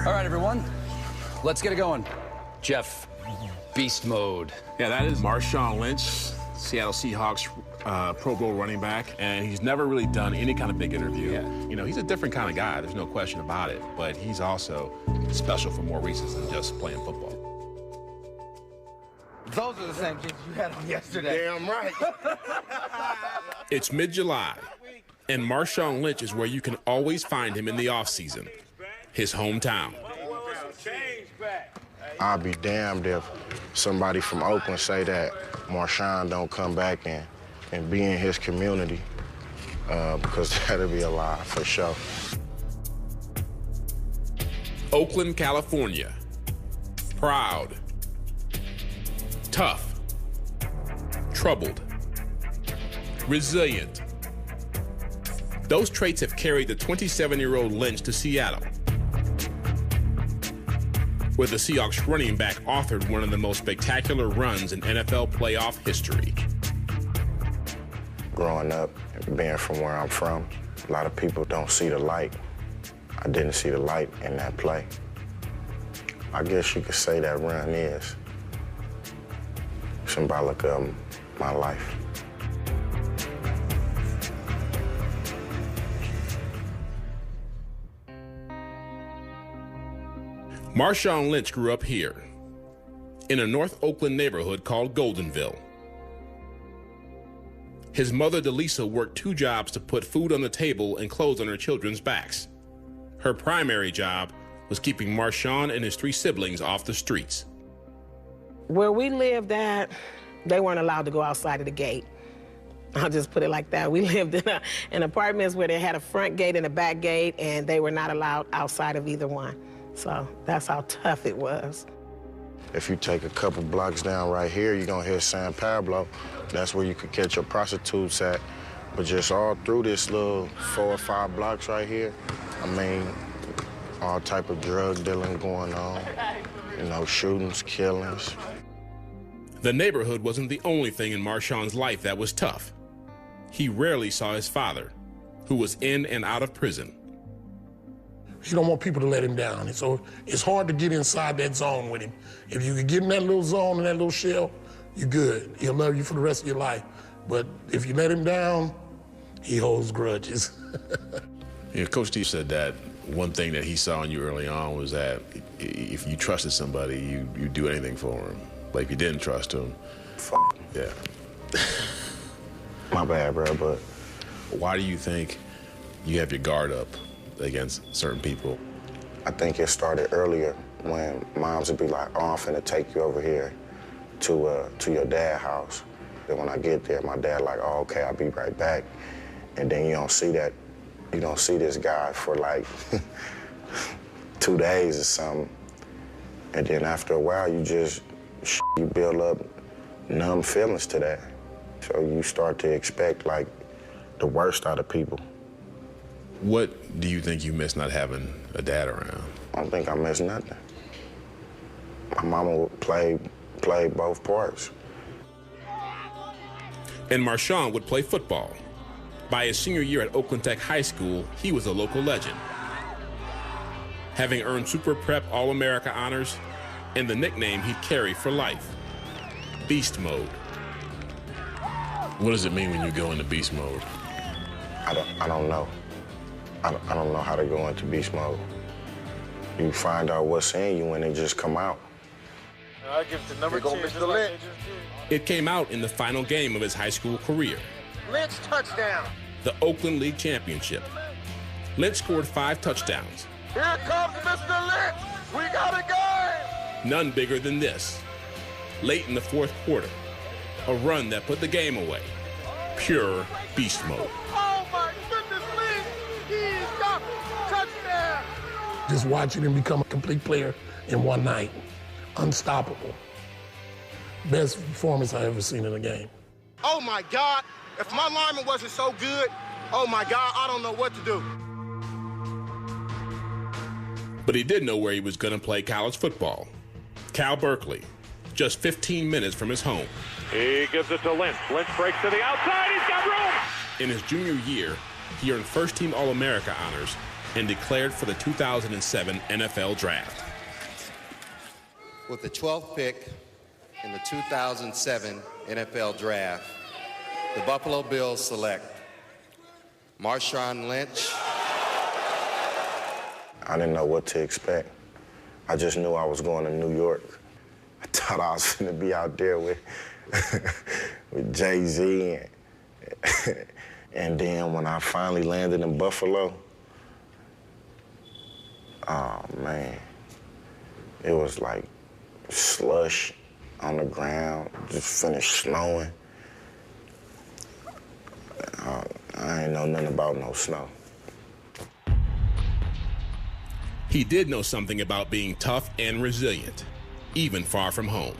All right, everyone, let's get it going. Jeff, beast mode. Yeah, that is Marshawn Lynch, Seattle Seahawks Pro Bowl running back, and he's never really done any kind of big interview. Yeah. You know, he's a different kind of guy, there's no question about it, but he's also special for more reasons than just playing football. Those are the same kids you had on yesterday. Damn right. It's mid-July, and Marshawn Lynch is where you can always find him in the offseason, his hometown. I'll be damned if somebody from Oakland say that Marshawn don't come back and be in his community, because that'll be a lie for sure. Oakland, California. Proud. Tough. Troubled. Resilient. Those traits have carried the 27-year-old Lynch to Seattle, where the Seahawks running back authored one of the most spectacular runs in NFL playoff history. Growing up and being from where I'm from, a lot of people don't see the light. I didn't see the light in that play. I guess you could say that run is symbolic of my life. Marshawn Lynch grew up here, in a North Oakland neighborhood called Goldenville. His mother, Delisa, worked 2 jobs to put food on the table and clothes on her children's backs. Her primary job was keeping Marshawn and his 3 siblings off the streets. Where we lived at, they weren't allowed to go outside of the gate. I'll just put it like that. We lived in apartments where they had a front gate and a back gate, and they were not allowed outside of either one. So that's how tough it was. If you take a couple blocks down right here, you're gonna hit San Pablo. That's where you could catch your prostitutes at. But just all through this little 4 or 5 blocks right here, I mean, all type of drug dealing going on. You know, shootings, killings. The neighborhood wasn't the only thing in Marshawn's life that was tough. He rarely saw his father, who was in and out of prison. You don't want people to let him down. And so it's hard to get inside that zone with him. If you can get in that little zone, in that little shell, you're good. He'll love you for the rest of your life. But if you let him down, he holds grudges. Yeah, Coach Steve said that one thing that he saw in you early on was that if you trusted somebody, you'd do anything for him. But if you didn't trust him, yeah. My bad, bro, but why do you think you have your guard up against certain people? I think it started earlier when moms would be like, oh, I'm finna take you over here to your dad's house. Then when I get there, my dad like, oh, okay, I'll be right back. And then you don't see this guy for like 2 days or something. And then after a while, you build up numb feelings to that. So you start to expect like the worst out of people. What do you think you miss not having a dad around? I don't think I miss nothing. My mama would play both parts. And Marshawn would play football. By his senior year at Oakland Tech High School, he was a local legend, having earned Super Prep All-America honors and the nickname he'd carry for life, Beast Mode. What does it mean when you go into beast mode? I don't know. I don't know how to go into beast mode. You find out what's in you when they just come out. I give the number 2, Mr. Lynch. It came out in the final game of his high school career. Lynch touchdown. The Oakland League Championship. Lynch scored 5 touchdowns. Here comes Mr. Lynch. We got a game. None bigger than this. Late in the 4th quarter, a run that put the game away. Pure beast mode. Oh my goodness, Lynch. He's got touchdown. Just watching him become a complete player in one night. Unstoppable. Best performance I ever seen in a game. Oh my God, if my lineman wasn't so good, oh my God, I don't know what to do. But he did know where he was going to play college football. Cal Berkeley, just 15 minutes from his home. He gives it to Lynch. Lynch breaks to the outside. He's got room. In his junior year, he earned first-team All-America honors and declared for the 2007 NFL Draft. With the 12th pick in the 2007 NFL Draft, the Buffalo Bills select Marshawn Lynch. I didn't know what to expect. I just knew I was going to New York. I thought I was going to be out there with, with Jay-Z. And then when I finally landed in Buffalo, oh, man, it was like slush on the ground, just finished snowing. I ain't know nothing about no snow. He did know something about being tough and resilient, even far from home.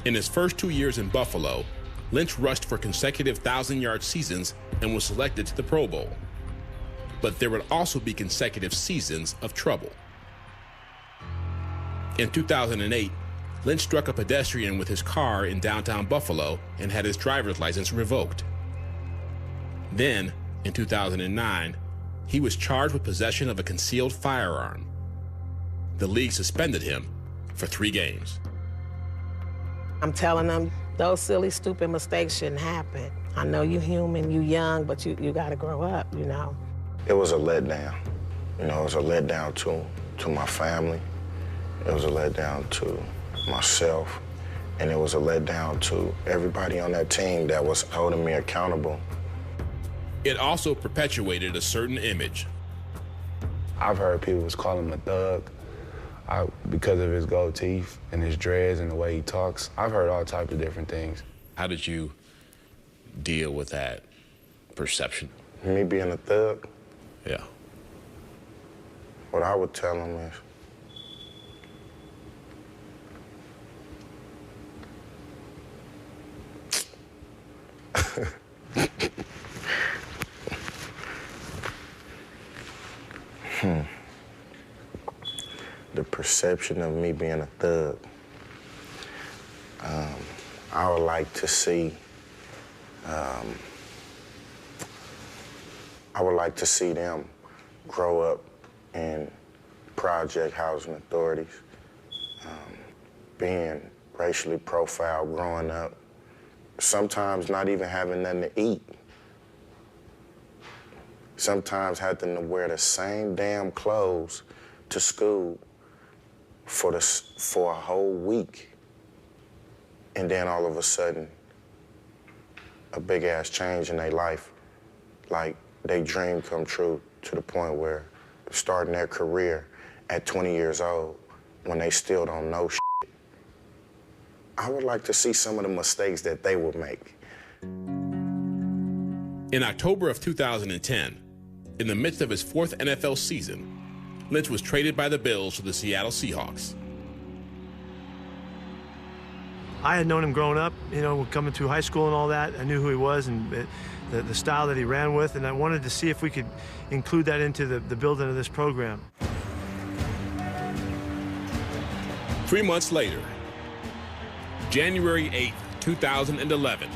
In his first 2 years in Buffalo, Lynch rushed for consecutive 1,000-yard seasons and was selected to the Pro Bowl. But there would also be consecutive seasons of trouble. In 2008, Lynch struck a pedestrian with his car in downtown Buffalo and had his driver's license revoked. Then, in 2009, he was charged with possession of a concealed firearm. The league suspended him for 3 games. I'm telling them, those silly, stupid mistakes shouldn't happen. I know you're human, you're young, but you got to grow up, you know. It was a letdown. You know, it was a letdown to my family. It was a letdown to myself. And it was a letdown to everybody on that team that was holding me accountable. It also perpetuated a certain image. I've heard people was calling him a thug because of his gold teeth and his dreads and the way he talks. I've heard all types of different things. How did you deal with that perception? Me being a thug? Yeah. What I would tell him is, the perception of me being a thug. I would like to see, them grow up in project housing authorities, being racially profiled growing up, sometimes not even having nothing to eat. Sometimes having to wear the same damn clothes to school for a whole week. And then all of a sudden, a big ass change in their life, like they dream come true to the point where starting their career at 20 years old when they still don't know shit. I would like to see some of the mistakes that they would make. In October of 2010, in the midst of his 4th NFL season, Lynch was traded by the Bills to the Seattle Seahawks. I had known him growing up, you know, coming through high school and all that. I knew who he was and the style that he ran with, and I wanted to see if we could include that into the building of this program. 3 months later, January 8th, 2011,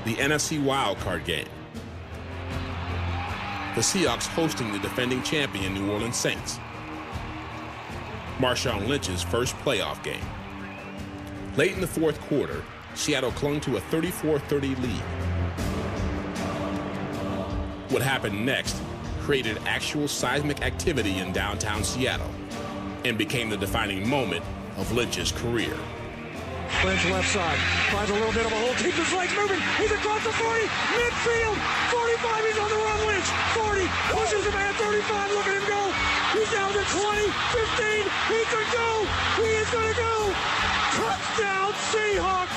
the NFC wildcard game. The Seahawks hosting the defending champion New Orleans Saints. Marshawn Lynch's first playoff game. Late in the 4th quarter, Seattle clung to a 34-30 lead. What happened next created actual seismic activity in downtown Seattle and became the defining moment of Lynch's career. Lynch left side, finds a little bit of a hole, keeps his legs moving, he's across the 40, midfield, 45, he's on the run, Lynch, 40, pushes the man, 35, look at him go, he's down to 20, 15, he could go, he is gonna go, touchdown Seahawks!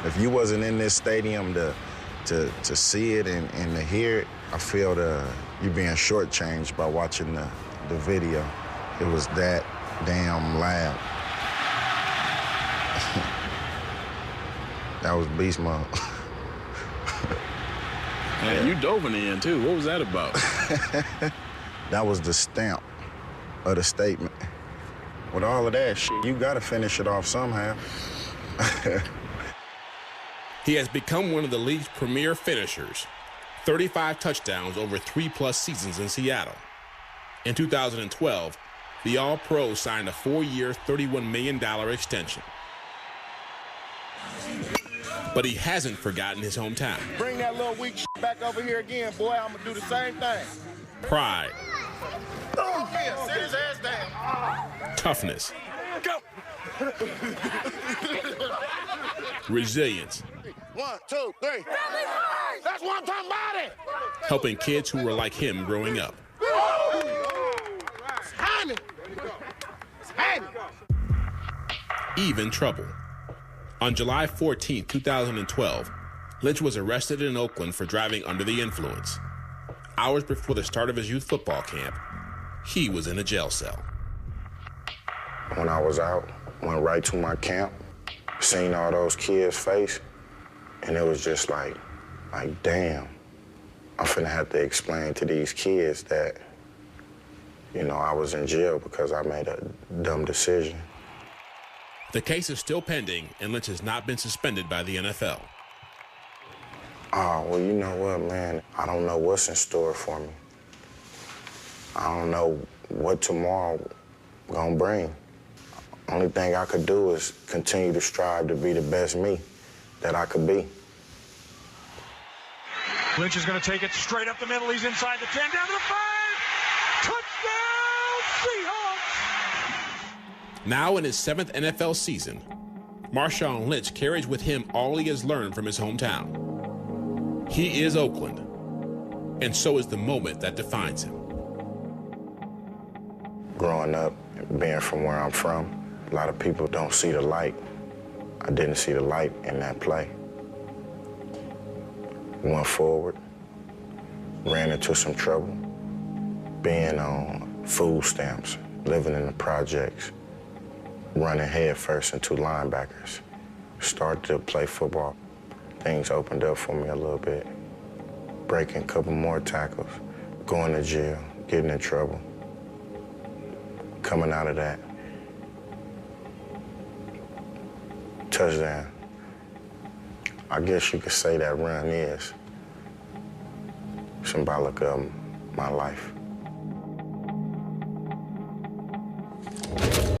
If you wasn't in this stadium to see it and to hear it, I feel you're being shortchanged by watching the video. It was that damn loud. That was beast mode. Man, you dove in the end, too. What was that about? That was the stamp of the statement. With all of that shit, you gotta finish it off somehow. He has become one of the league's premier finishers, 35 touchdowns over 3+ seasons in Seattle. In 2012, the All-Pro signed a 4-year, $31 million extension. But he hasn't forgotten his hometown. Bring that little weak shit back over here again, boy. I'm going to do the same thing. Pride. Oh, yeah, sit his ass down. Toughness. Go. Resilience. 1, 2, 3. That's what I'm talking about it. Helping kids who were like him growing up. It's happening. It's happening. Even trouble. On July 14, 2012, Lynch was arrested in Oakland for driving under the influence. Hours before the start of his youth football camp, he was in a jail cell. When I was out, went right to my camp, seen all those kids' face, and it was just like, damn, I'm finna have to explain to these kids that, you know, I was in jail because I made a dumb decision. The case is still pending, and Lynch has not been suspended by the NFL. Oh, well, you know what, man? I don't know what's in store for me. I don't know what tomorrow gonna bring. Only thing I could do is continue to strive to be the best me that I could be. Lynch is going to take it straight up the middle. He's inside the 10, down to the 5. Touchdown, Seahawks! Now in his 7th NFL season, Marshawn Lynch carries with him all he has learned from his hometown. He is Oakland, and so is the moment that defines him. Growing up, being from where I'm from, a lot of people don't see the light. I didn't see the light in that play. Went forward, ran into some trouble, being on food stamps, living in the projects, running head first into linebackers. Started to play football. Things opened up for me a little bit. Breaking a couple more tackles, going to jail, getting in trouble. Coming out of that, touchdown. I guess you could say that run is symbolic of my life.